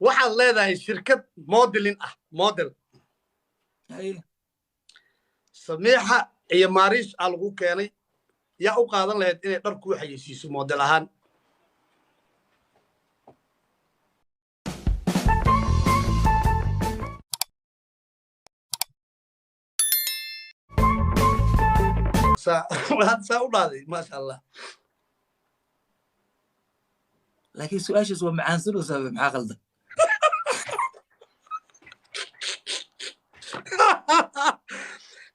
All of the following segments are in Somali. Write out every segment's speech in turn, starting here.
waxaad leedahay shirkad modelin ah model samiixa iyo maariish aa lagu keenay yaa u qaadan lahayd inay dhar kuu xayeysiiso model ahaan saa u dhaaday maasha allah laakiin su-aashaas waa macaansanaysaa maxaa qaldan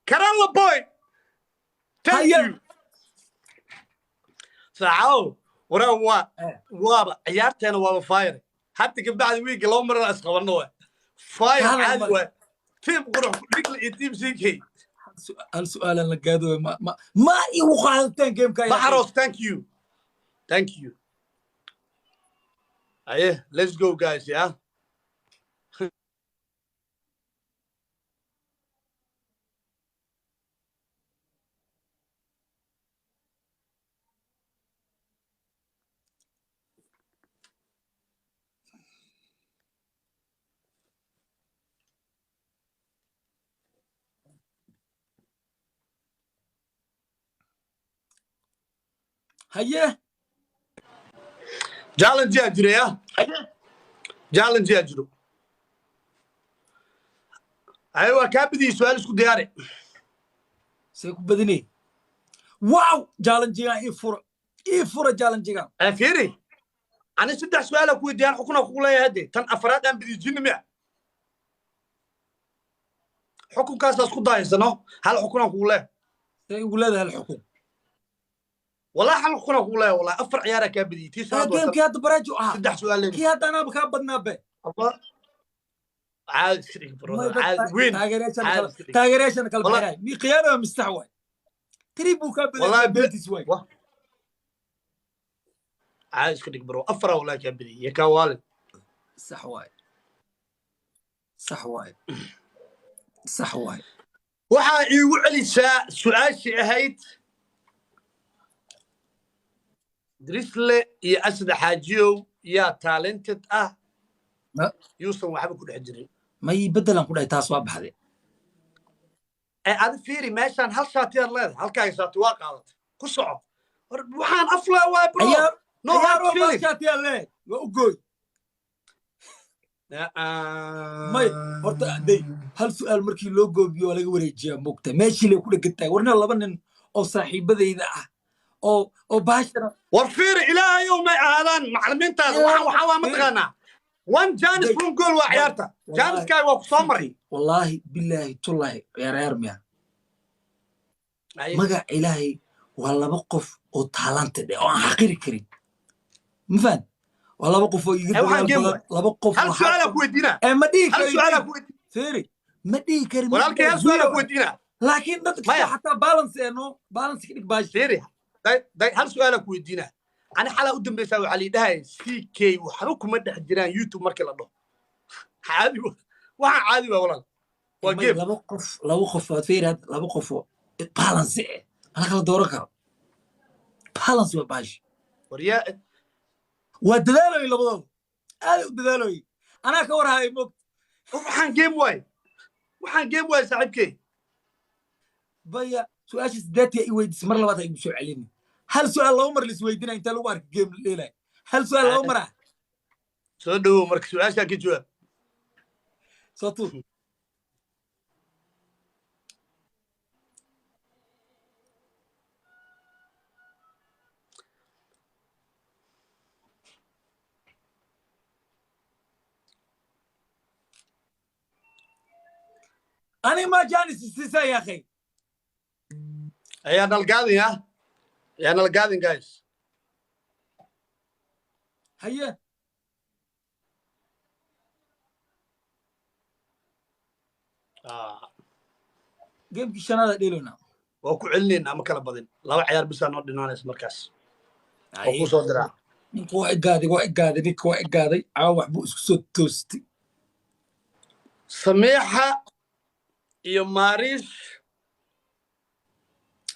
karalla boy thank you saacaw waraan waaba ciyaarteena waaba fire hadda kabacdi wiigga laba marana isqabanno waa fire caadi waa tiim qurux dhigla iyo tiim siikay hal su'aalan la gaado ma igu qaadateen gameka baxaros thank you aye let's go guys yeah هيا challenge يا جري يا challenge يا جرو ايوه كابدي سؤال اسكو دياري سيكو بدني واو challenge يا إفورة challenge يا فيري انا سدح سؤال اكو ديان حكنا كولا يا هدي تن افراد ام بدي جن مع حكم كاس اسكو دايسنو هل حكنا كولا يقول هذا الحكم والله حل حكنا كولا والله افر عيارك كابدي تي سؤال جيم كي هاد براجو سدح سؤال كي هاد انا بكا بدنا به الله عاد شريك برو عاد وين تاغريشن كلب مي قياده مستحوى تريبو كابدي والله بنتي سوي عاد شريك برو افر ولا كابدي يا كوالد صحواي waxaa iigu celisaa su'aashii ahayd drisle iyo asad xaajiyow yaa talented ah yuusan waxba ku dhex jirin may bedelan ku dhahay taas waa baxday adi fiiri meeshaan hal shaatiyaad leedahay halkaaga shaati waa qaadatay ku soco waxaan aflaa waa bro no hard feeling shaatiyaad leedahay waa u gooy may horta day hal su'aal markii loo goobiyo laga wareejiyaa moogta meeshii lay ku dhagantahay warna laba nin oo saaxiibadayda ah oo baashara war fiiri ilaahayow may ahaadaan macallimiintaada waxaa waa mataqaanaa one janis from goal waa ciyaarta janiskaaga waa ku soo maray wallaahi bilaahi tullaahi ciyaar miya magac ilaahay waa laba qof oo talented oo aan xaqiri karin ma fahad والله بقف لaba qof hal su'aal ku weydiina ma dhigi hal su'aal ku weydiina fiiri ma dhigi karin walaalkay hal su'aal ku weydiina laakiin dadka xataa balance balance kidib baash fiiri hal su'aal ku weydiina ana xala u dambaysaa waxa la dhahay CK waxba kuma dhex jiraan YouTube markii la dhaho caadi waxa caadi waa walaal waa game laba qof oo fiiri laba qof oo balance ana kala dooran karo balance waa baash wariya ودلالوي لبضو هذا ودلالوي أنا كور هاي موك وحن جيم واي صاحبك بيا سؤال سداتي يويد سمر لبضو يمشوا عليني هل سؤال الله عمر اللي سويدنا أنت لو بارك جيم الليلة هل سؤال الله عمره سؤال مرك سؤال شاكي جواب صوتو أنا ما جاني سيسا يا أخي. أنا القاضي ها. أنا القاضي guys. هيا. جيم كيشان هذا ديلونا. وأكو علني أما كلا بدين. لو عيار بس أنا ودينا ناس مركز. وأكو صدرا. نكو إقادي عاوح بوس صوت توستي. سميحة iyo maarish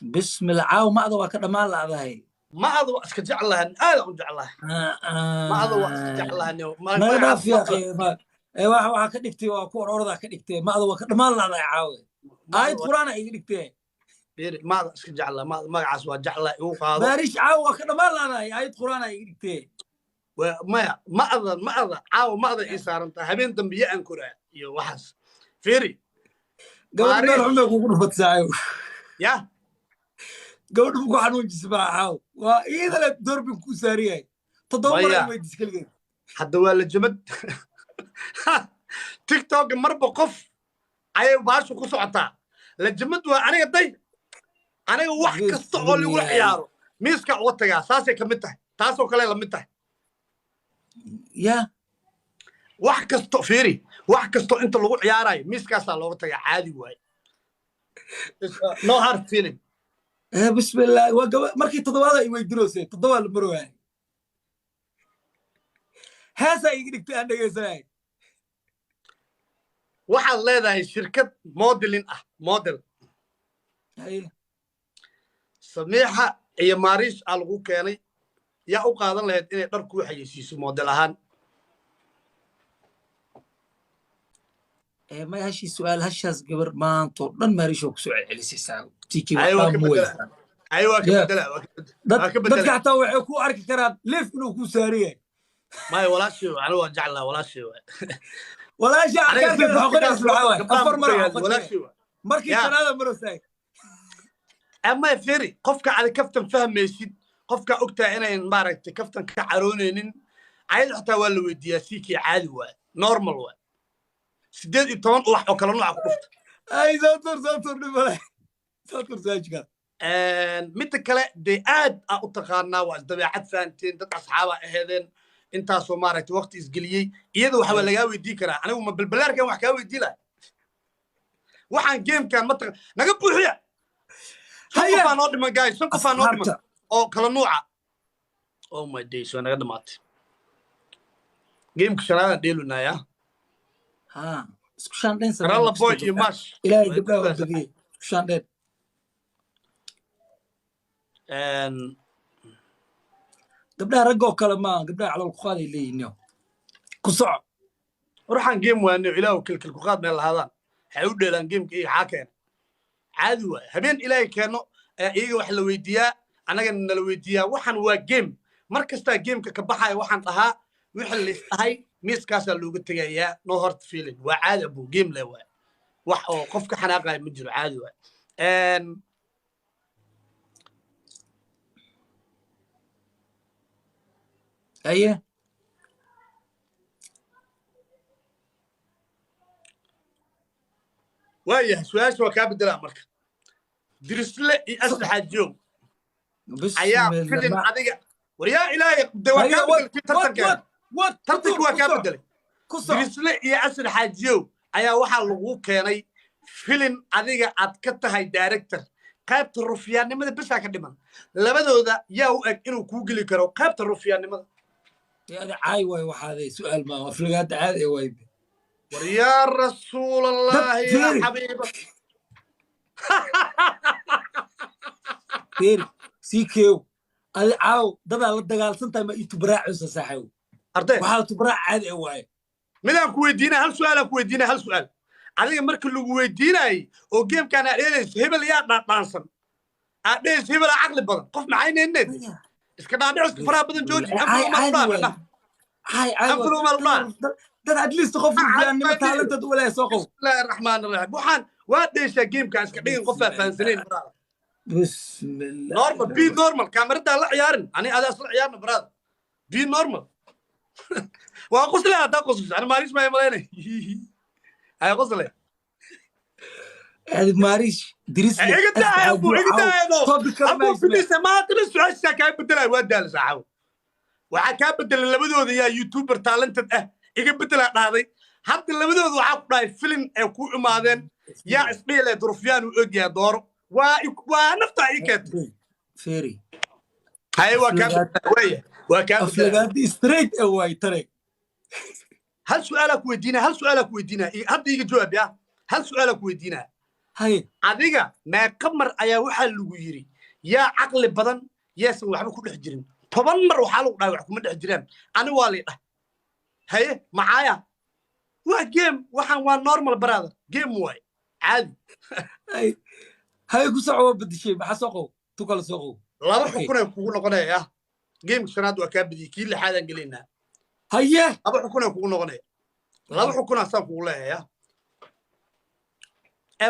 bismillah caaw ma adawa ka dhamaan laadahay ما هذا اسك جعلها هذا جعلها ما هذا اسك جعلها ما داف يا اخي ما waxa ka dhigtay waa ku ororada ka dhigtay ma adoo ka dhamaan la caawe aayad quraan ay dhigtay بيري ما اسك جعلها ما عاس وجعلها يو قاضي باريش عاو ka dhamaan la aayad quraan ay dhigtay ما هذا عاو ما هذا إسارنت هبين دنبيا أنكره يو وحس فيري قبل ما الحمد يكون فتساعي يا قبل ما يكون حنون جسمها عاو وإذا لا تدور بنكون سارية تدور ما يدسكلين حد ولا جمد تيك توك مربى قف أي باش وكسو عطا لجمد وأنا قدي أنا واحد كستقول يقول عياره ميسكا وطيا ساسي كمته تاسو كلا لمته يا wax kasto fiiri wax kasto inta lagu ciyaarayo miiskaas looga tagay caadi waay no hard feeling bismillah markii toddobaad ay weydiroosay toddobaad la marwaay haasa ay dhigtay aan dhageysanay waxaad leedahay shirkad modeling ah model samiixa iyo maariish aa lagu keenay yaa u qaadan lahayd inay dhar ku xayeysiiso model ahaan ما هالشي سؤال هالشاس قبل ما انطر لن ما ريشوك سؤال على سيساو تيجي ايوه كبدلها ايوه كبدلها بدك عطاوع كو ارك كراب ليف انو كو ساريه ما ولا شيء انا وجع الله ولا شيء ولا شيء كان بحقنا اسمعوا افر مره ولا شيء مركي هذا مرساي اما فيري قفك على كفتن فهميsid qofka ogtaa inay maaragtay kaftan ka caroonaynin ayad xataa waa la weydiiyaa sikii caadi waa normal waa 18 wax oo kala nooc ku dhufta ay saatur dhibale saatur saajka mid kale de aad u taqaanaa waa dabeecad faanteen dad asxaaba aheedeen intaas oo maaragtay waqti isgeliyay iyada waxa laga weydiin karaa anigu ma balbalaarkan wax ka weydiin lahaa waxaan gamekan ma taqaan naga buuxiya haya faan oo dhiman guys soo faan oo dhiman oo kala nooca oh my days waa naga dhamaatay gameka shanaada dheelunaya ها اسكو شاندين رلا بوي يماش الى قبل ودقي شاندين ان قبل رجو كلام قبل على القاضي اللي نيو كسع روحان جيم وانو الى كل قاد ميل هذا حيو ديلان جيمك اي حاكين عادي واي habeen ilaahay keeno iyaga wax la weydiiyaa anaga la weydiiyaa waxan waa game markasta gameka ka baxay waxan dhahaa wixii la istahay miiskaas looga tagayaa no hard feeling waa caadi abu game le waa wax oo qofka xanaaqay ma jiro caadi waa ايه وايه سؤال waa ka bedela marka dirisle iyo asxaad joog ayaa filin adiga wariyaa ilaahay dawaa ka tartanka waa ka bedelay dirisle iyo asxaad joog ayaa waxa lagu keenay filin adiga aad ka tahay director qaybta rufiyaanimada bas ka dhiman labadooda yaa u eg inuu ku geli karo qaybta rufiyaanimada يعني عاي واي وحاذي سؤال ما افلقات عادي واي يا رسول الله يا حبيبي فيري سيكيو عاو دبا لا دغالسنتا ما يتبراع عسى صاحو ارday waxa tubraa caadi waay midaan ku weydiinaa hal su'aal adiga marka lagu weydiinay oo gamekan aad dheelayso hebel yaa dhaansan aad dheelayso hebel aqli badan qof macayneened iska dhaadhicis faraha badan jooji dad at least qof fiicanimo taalanta wala soo qof bismillahir rahmaanir rahiim waxaan waa dheesha gamekan iska dhigin qof faansaneen brother bismillah normal kamarada la ciyaarin ani adaa isla ciyaarna brother be normal waa qosle hada qosle ana maarish ma yeelanay ay qosle هذه ماريش دريس أبو فيديس ما تنسى عشان كان بدل ودال ساعه وحكى بدل لبدود يا يوتيوبر تالنت إيجا بدل هذا حتى لبدود وعقد فيلم أكو إمادن يا إسماعيل دروفيان وأجي دور ونفتح إيكت فيري هاي وكان وكان أفلقات ستريت أواي ترى هل سؤالك ودينا هل يجي جواب يا هل سؤالك ودينا هاي adiga ma qamar ayaa waxa lagu yiri yaa aqli badan yes waxba ku dhex jirin 10 mar waxa lagu dhahay wax kuma dhex jiraan ani waa leeyahay haye macaaya waa game waxaan waa normal brother game way caadi hay ku soo badishay ma xasaqo tu kala soo laba xukun ay kugu noqonaya game shanaad waa ka badiyay kii lixaad aan galeynaa haye laba xukun ay kugu noqonaya laba xukun asaan kugu leeyahay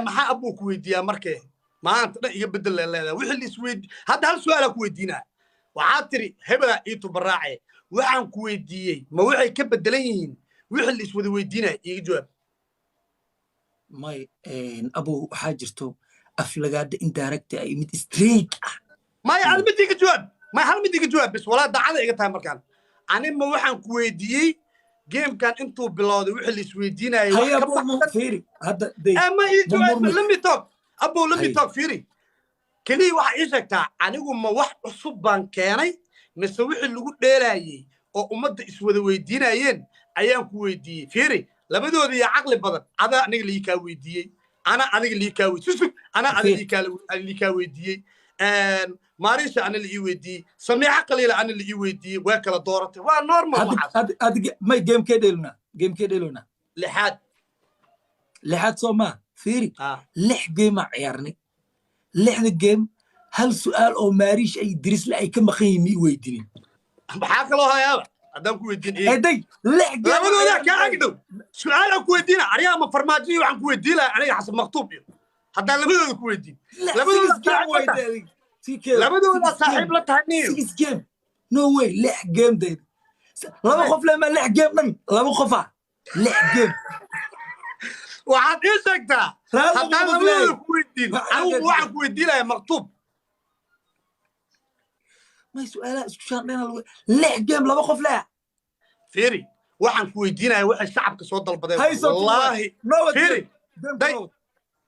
maxaa abuu ku weydiiyaa markee maanta dhan iga bedel leedahay wixii la isweydiin hadda hal su'aal ku weydiinaa waxaad tiri hebela iitu baraace waxaan ku weydiiyey ma waxay ka bedelan yihiin wixii la iswada weydiinaa iga jawaab may abuu waxaa jirto aflagaada indirect ay mid straight ah may hal mid iga jawaab may hal mid iga jawaab bis walaa dacada iga tahay markaan ani ma waxaan ku weydiiyey game kan intuu bilowday wixii la isweydiinayay wax ka baxsan fiiri hadda day ama ii jawaab let me talk abuu let me talk fiiri kaliya waxa ii sheegtaa anigu ma wax cusub baan keenay mise wixii lagu dheelayay oo ummadda iswada weydiinayeen ayaan ku weydiiyey fiiri labadooda iyo caqli badan adaa aniga lii kaa weydiiyey ana adiga lii kaa weydiiyey ana adiga lii kaa weydiiyey maarisha ana lii weydiiyey samiixa qaliila ana lii weydiiyey waa kala dooratay waa normal waxaas adiga may game ke dheeluna lixaad soo ma fiiri lix game ciyaarnay lixda game hal su'aal oo maarish ay diris la ay ka maqan yihiin mi weydiinin maxaa kaloo hayaaba haddaan ku weydiin eeday lix game labadooda ka agdhow su'aal aan ku weydiina ariga ma farmaajo waxaan ku weydiin lahaa aniga xasan maktuub iyo haddaan labadooda ku weydiin labadooda saaxiib la tahay niyo six game no way lix game day laba qof lama lix game dhan laba qofa lix game waxaad ii sheegtaa haddaan labadooda ku weydiin anigu waxaan ku weydiin lahaa maktuub ما سؤال اسكشان لنا لح جيم لما خوف لا فيري waxaan ku weydiinaya waxa shacabka soo dalbaday wallahi firi day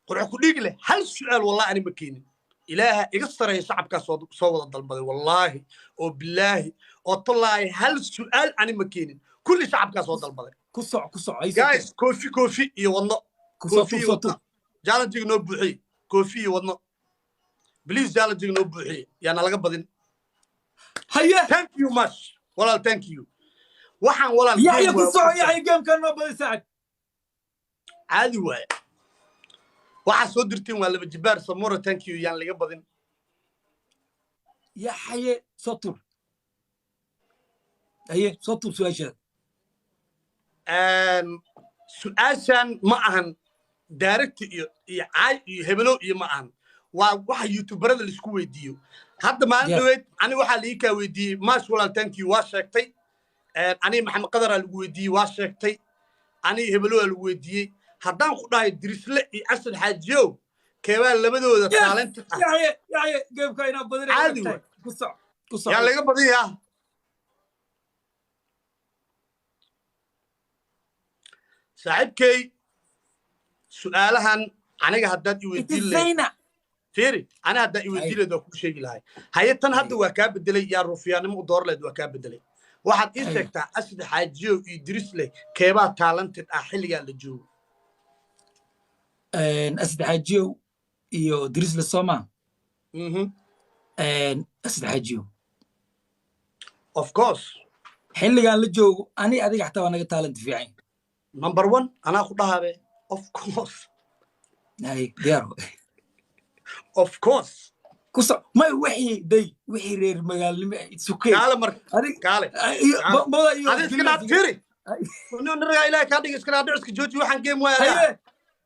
qurux ku dhig leh hal su'aal wallahi ani ma keenin ilaaha iga sareeyo shacabka soo wada dalbaday wallahi oo billahi oo tallahi hal su'aal ani ma keenin kulli shacabka soo dalbaday ku soc guys kofi iyo wadno kofi challenge no buuxi kofi iyo wadno please challenge no buuxi yana laga badin هيا thank you much والله thank you waxaan walaal يا ku soo yahay game kan ma badi saacad caadi waay waxa soo dirtiin waa laba jibaar samura thank you yaan laga badin يا حي سطر هي سطر سؤاشان ما ahan direct iyo caay iyo hebelo iyo ma ahan waa waxa youtuberada la isku weydiiyo hadda maalin dhaweyd ani waxa la ii ka weydiiyey maash walaal thank you waa sheegtay ani maxamed qadar lagu weydiiyey waa sheegtay ani hebelo lagu weydiiyey haddaan ku dhahay dirisle iyo asad xaajiyow keebaa labadooda talent ya geebka ina badin ku soc yaa laga badiyaa saaxiibkay su'aalahan aniga haddaad i weydiin lahayd فيري أنا هدا يوديله ده كل شيء لهاي هاي تن هدا وكاب بدلي يا رفيان مقدار له وكاب بدلي واحد إنسكتا أسد حاجيو يدرس له كيبا تالنت أحلي على الجو أسد حاجيو يدرس له سما أسد حاجيو of course حلي على الجو أنا أديك حتى وأنا تالنت في عين number 1 أنا أخدها به of course هاي ديارو of course كوسا ما وحي رير مقال سكين قال مرك قال هذا اسكنا فيري ونو نرجع إلى كادي اسكنا درس كجوجي وحن جيم ويا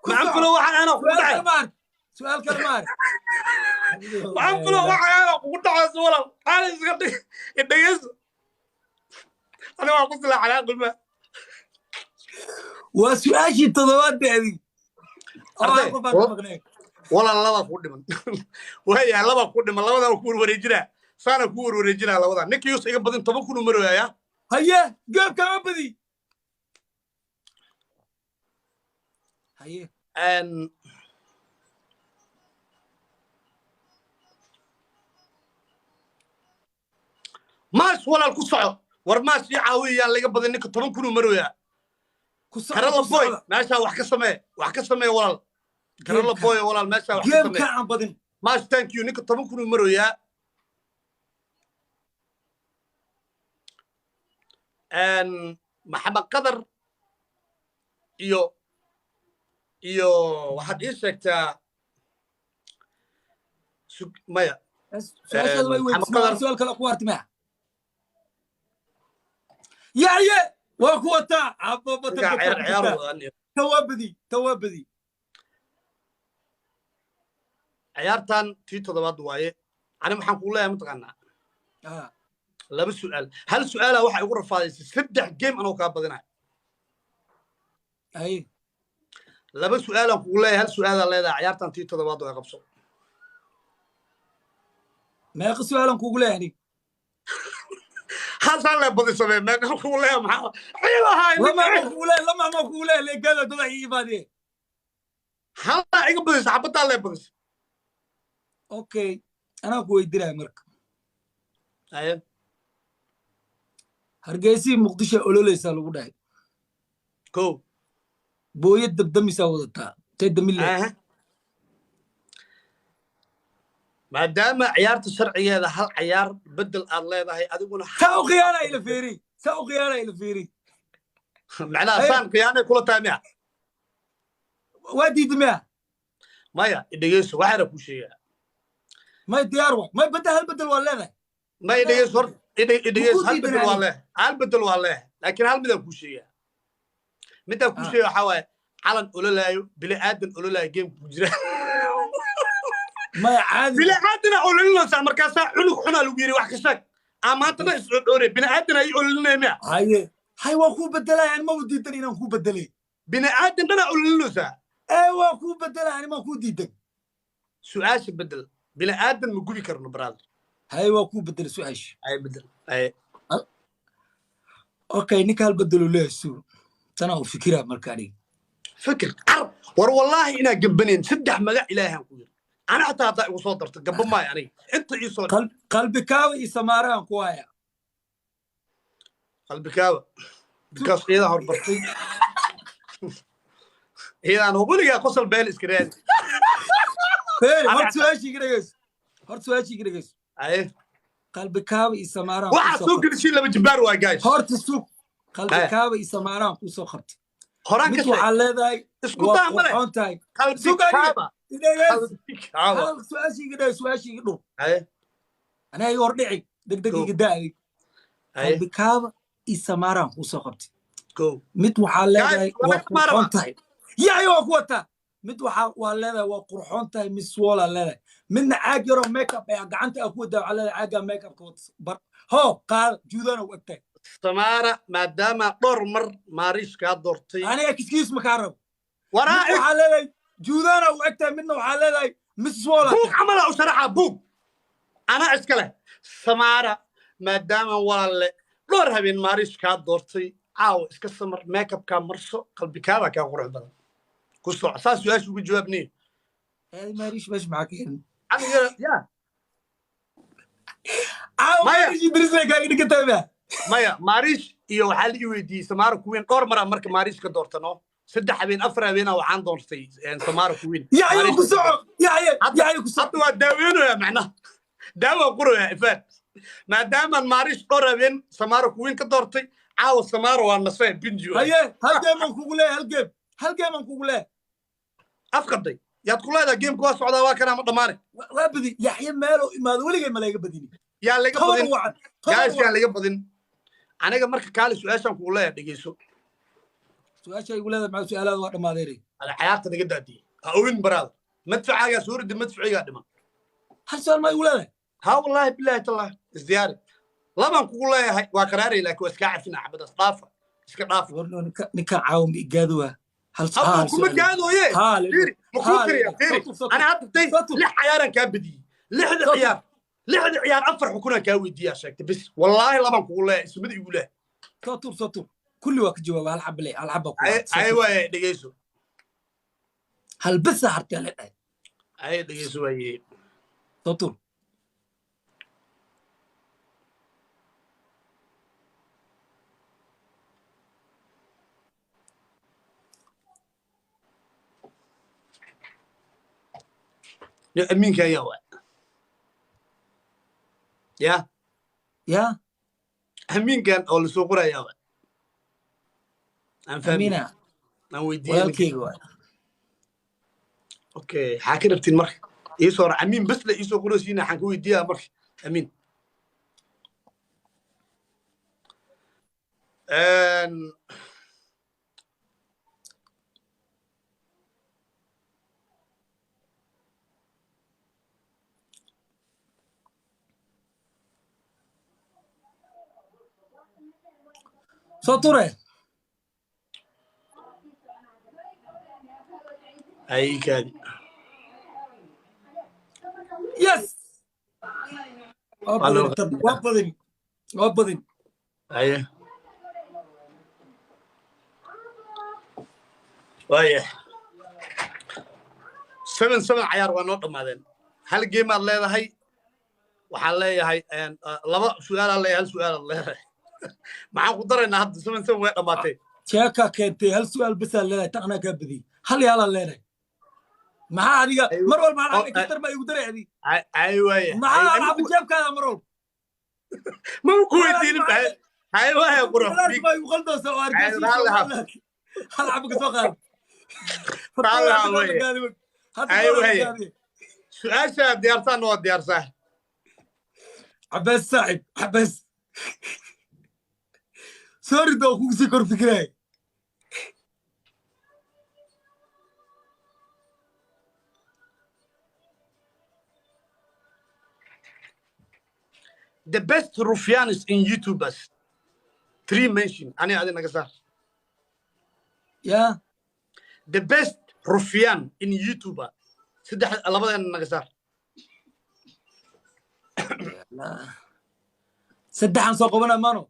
ما عمفلو وحن أنا وقطع سؤال كلمات ما عمفلو وحن أنا وقطع سؤال أنا اسكنا الدقيس أنا ما أقصد له على قلبه وسؤال شيء تضوات بعدي ولا لبا ku dhiman waya laba ku dhiman labada ku wareejina saana ku wareejina labada ninkii iga badin 10 kun marooya haye geeb kama badi haye maas walaal ku soco war maas ii caawiya laga badin ninka 10 kun marooya ku soco karala boy meesha wax ka samee walaal karala boy walaal meesha wax ka samee كان بدن ماش ثانك يو نيك 10 كن مرويا محمد قدر iyo waxaad ii sheegtaa maya su'aashaada way weydiisay su'aal kale ku hartimaya yaxye waa ku wataa tawaabadi ciyaartan tii toddobaad waaye ani waxaan kugu leeyahay mataqaanaa laba su'aal hal su'aala waxa igu rafaadaysay 3 game anoo kaa badinayo laba su'aalan kugu leeyahay hal su'aala leedahay ciyaartan tii toddobaad oo qabso meeqa su'aalan kugu leeyahay hal saan la badisay meeqa kugu leeyahay maxaa ciidahay lama kugu leeyahay leegada dada ii baadiye hal iga badisay xabada la badisay okay ana ku weydiinay marka hargeysa muqdisho ololeysa lagu dhahay ko booyad dabdamisa wadataa tedamile maadaama ciyaarta sharcigeeda hal ciyaar bedel aad leedahay adiguna saa u khiyaana ila fiiri macnaha saan khiyaanay kula tahay miya waa diidmiya maya dhegeyso waxaana ku sheegaa may diyaar wa may hal bedel waa leedahay may dhegeyso hor dhegeyso hal bedel waa leedahay hal bedel waa leedahay laakiin hal midaan ku sheegaa midaan ku sheegaa waxaa waaye calan ololaayo bili aadan ololaayo geemka ku jira maya caadi bili aadana ololinaysaa markaasaa cunug xunaa lagu yiri wax ka sheeg amaantana isoo dhoore bini aadan ay ololinaya miya hay waa kuu bedelaya anima u diidan inaan kuu bedelay bini aadan dhanaa ololinaysaa waa kuu bedelaya anima kuu diidan su'aasha bedel bini aadan ma gubi karno brother hay waa kuu bedel su'aasha ay bedel okay ninka hal bedelo leeyahay tana u fikira marka adiga fikir arab war wallahi ina gambaneen saddex magac ilaahan ku yiri ana xataa taa igu soo darto gamba maay aniga inta ii soo qalbikaawa iyo samaaraan ku haya qalbikaawa because iyada horbartay iyadaan weligaa qosol beel iska raadi hor su'aashii gidhegeyso qalbikaawa iyo samaaraan waxa soo gudishay laba jibaar waa guys horta suuq qalbikaawa iyo samaaraan ku soo qabtay horaan ka waxaa leedahay isku daa male qalbikaawa su'aashii dhow anaa ii hordhici degdegiga da'di qalbikaawa iyo samaaraan ku soo qabtay mid waxaa leedahay waa qurxoon tahay yahay waa ku wataa mid waa leedahay waa qurxoon tahay miss walla leedahay midna caag yaroo makeup ayaa gacanta ku wadaa waxaa leedahay caagga makeupka bar hoo qaad juudana u egtahay samaara maadaama dhowr mar maariish kaa doortay aniga kiskiis ma kaa rabo waxaa leedahay juudana u egtahay midna waxaa leedahay miss walla buug camala u sharaxa buug anaa iska leh samaara maadaama walaale dhowr habeen maariish kaa doortay caawa iska samar makeupkaa marso qalbikaada kaa qurux badan ku soco saas su-aasha ugu jawaabniyo maariish meesha maxaa ka helin ya maya maariish iyo waxaa la ii weydiiyey samaara kuwiin dhowr maraa marka maariish ka doortano 3 habeen 4 habeen waxaan doortay samaara kuwiin hadda waa daaweynaya macnaha daawa quraya ifaad maadaama maariish dhowr habeen samaara kuwiin ka doortay caawa samaara waa nasfay binji hal geeman kugu leeyahay hal geeman kugu leeyahay afqaday yaad ku leedahay geemku waa socdaa waa kana ma dhamaanay waa badi yaxye meelo imaado weligay ma laga badini yaa laga badin guys yaa laga badin aniga marka kaali su'aashan kugu leeyahay dhageyso su'aasha igu leedahay maxaa su'aalaad waa dhamaadeeray ala xayaata naga daadiyay ha owen baraad madfacaaga suurada madfaciga dhima hal su'aal ma igu leedahay ha wallahi billahi tallah isdiyaari laban kugu leeyahay waa qaraaray laakiin waa iska cafina xabadaas dhaafa iska dhaafa ninka caawin igaaduwa hal su'aal kuma gaadooye fiiri ma ku kariya fiiri ana hadda tay lix ciyaaran kaa badiyey lixda ciyaar afar xukuna kaa weydiiyaa sheegtay bis wallaahi laban kugu leeyahay ismid igu leeyahay sotur kulli waa ka jawaaba hal xabba ku ay waaye dhegeyso hal basa hartay la dhahay ay dhegeyso waaye sotur أمين كان يوا يا أمين كان أول سوقرا يوا أمينة ودي اوكي حاكي ربتين مرخ يسور امين بس لا يسور قروسينا حنكو يديها مرخ امين سطورة اي كادي يس وابضن اي وايه 7 عيار waa dhamaadeen hal game aad leedahay waxaan leeyahay laba su'aal aan leeyahay hal su'aal aan leeyahay maxaan ku daraynaa hadda 7 way dhamaatay sheeka keentay hal su'aal bas aan leeyahay taqna ka badi hal yaal aan leeyahay maxaa adiga mar walba aan ka tarba igu dareeyay ay waaye maxaa aan jeebkaada mar walba ma ku weydiin ay waaye qurux ma igu qaldo soo argaysi hal abka soo qaad ايوه سؤال شاب ديارتان نوع ديارتان عباس صاحب عباس سوري دو اخوك سيكور فكراي The best Rufianis in YouTubers 3 mention أنا هذا نقصار Yeah The best Rufian in YouTuber سدح لبضة نقصار لا سدح عن سوق بنا مانو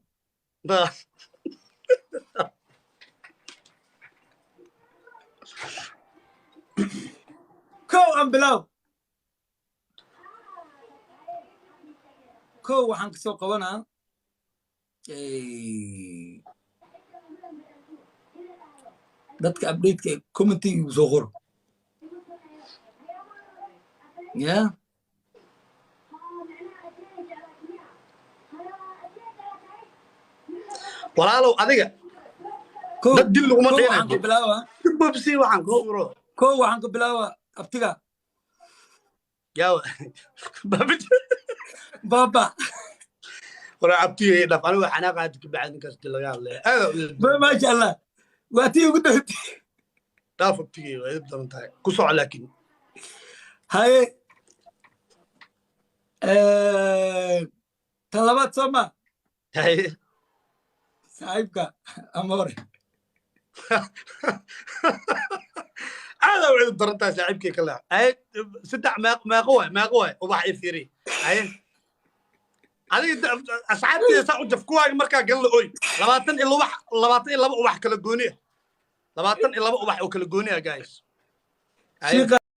كو أم بلاو كو وحن سوق بنا dadka update-ka commenting uu soo qoro yeah walaalow adiga dad dil lagu ma dheenayo bilaawa babsi waxaan ku suro waxaan ku bilaawa abtiga yaa baba wala abtiga dhaf aniga waxaan qaad ka bacdin kasta laga hadlay ma sha Allah واتي وقدرت دافق تيجي ويبدأ انتهي كسوع لكن هاي طلبات سما هاي سايبك اموري هذا وعد درنتا سايبك كلها هاي سدع ما قوي وبح يثيري هاي هذه أصحابي ساعد جفكوا مركا قال له أوي لباتن إلا وح كلا جونيه لباتن إلا وح وكلا جونيه جايز